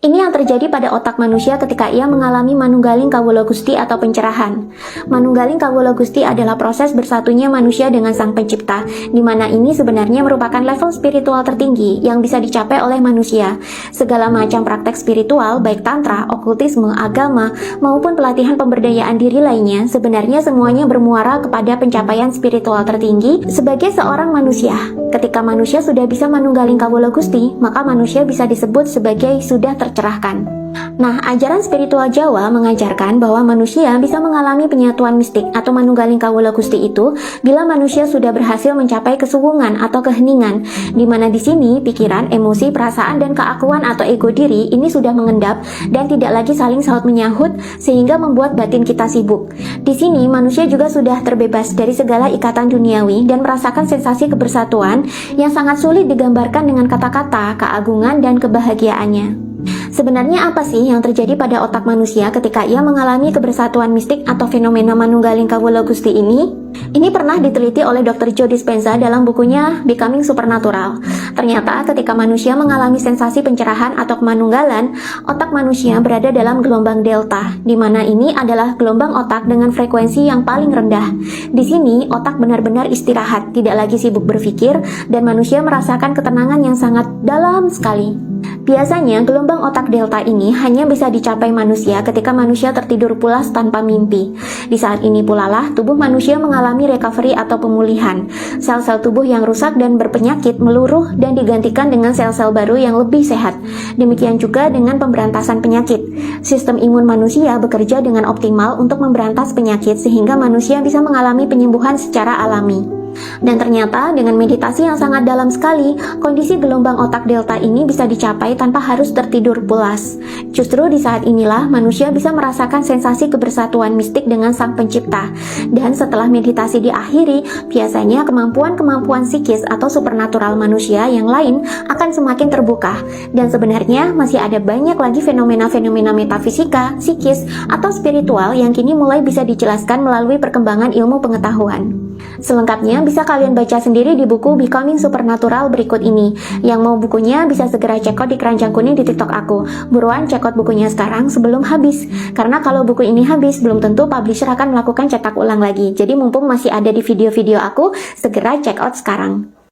Ini yang terjadi pada otak manusia ketika ia mengalami manunggaling kawula Gusti atau pencerahan. Manunggaling kawula Gusti adalah proses bersatunya manusia dengan Sang Pencipta, di mana ini sebenarnya merupakan level spiritual tertinggi yang bisa dicapai oleh manusia. Segala macam praktek spiritual, baik tantra, okultisme, agama, maupun pelatihan pemberdayaan diri lainnya, sebenarnya semuanya bermuara kepada pencapaian spiritual tertinggi sebagai seorang manusia. Ketika manusia sudah bisa manunggaling kawula Gusti, maka manusia bisa disebut sebagai sudah tercerahkan. Nah, ajaran spiritual Jawa mengajarkan bahwa manusia bisa mengalami penyatuan mistik atau manunggaling kawula Gusti itu bila manusia sudah berhasil mencapai kesuwungan atau keheningan, di mana di sini pikiran, emosi, perasaan, dan keakuan atau ego diri ini sudah mengendap dan tidak lagi saling saut menyahut sehingga membuat batin kita sibuk. Di sini manusia juga sudah terbebas dari segala ikatan duniawi dan merasakan sensasi kebersatuan yang sangat sulit digambarkan dengan kata-kata, keagungan, dan kebahagiaannya. Sebenarnya apa sih yang terjadi pada otak manusia ketika ia mengalami kebersatuan mistik atau fenomena manunggaling kawula Gusti ini? Ini pernah diteliti oleh Dr. Joe Dispenza dalam bukunya Becoming Supernatural. Ternyata ketika manusia mengalami sensasi pencerahan atau kemanunggalan, otak manusia berada dalam gelombang delta, di mana ini adalah gelombang otak dengan frekuensi yang paling rendah. Di sini otak benar-benar istirahat, tidak lagi sibuk berpikir, dan manusia merasakan ketenangan yang sangat dalam sekali. Biasanya gelombang otak delta ini hanya bisa dicapai manusia ketika manusia tertidur pulas tanpa mimpi. Di saat ini pula lah tubuh manusia mengalami recovery atau pemulihan. Sel-sel tubuh yang rusak dan berpenyakit meluruh dan digantikan dengan sel-sel baru yang lebih sehat. Demikian juga dengan pemberantasan penyakit. Sistem imun manusia bekerja dengan optimal untuk memberantas penyakit sehingga manusia bisa mengalami penyembuhan secara alami. Dan ternyata dengan meditasi yang sangat dalam sekali, kondisi gelombang otak delta ini bisa dicapai tanpa harus tertidur pulas. Justru di saat inilah manusia bisa merasakan sensasi kebersatuan mistik dengan Sang Pencipta. Dan setelah meditasi diakhiri, biasanya kemampuan-kemampuan psikis atau supernatural manusia yang lain akan semakin terbuka. Dan sebenarnya masih ada banyak lagi fenomena-fenomena metafisika, psikis, atau spiritual yang kini mulai bisa dijelaskan melalui perkembangan ilmu pengetahuan. Selengkapnya bisa kalian baca sendiri di buku Becoming Supernatural berikut ini. Yang mau bukunya bisa segera cekot di keranjang kuning di TikTok aku. Buruan cekot bukunya sekarang sebelum habis. Karena kalau buku ini habis, belum tentu publisher akan melakukan cetak ulang lagi. Jadi mumpung masih ada di video-video aku, segera check out sekarang.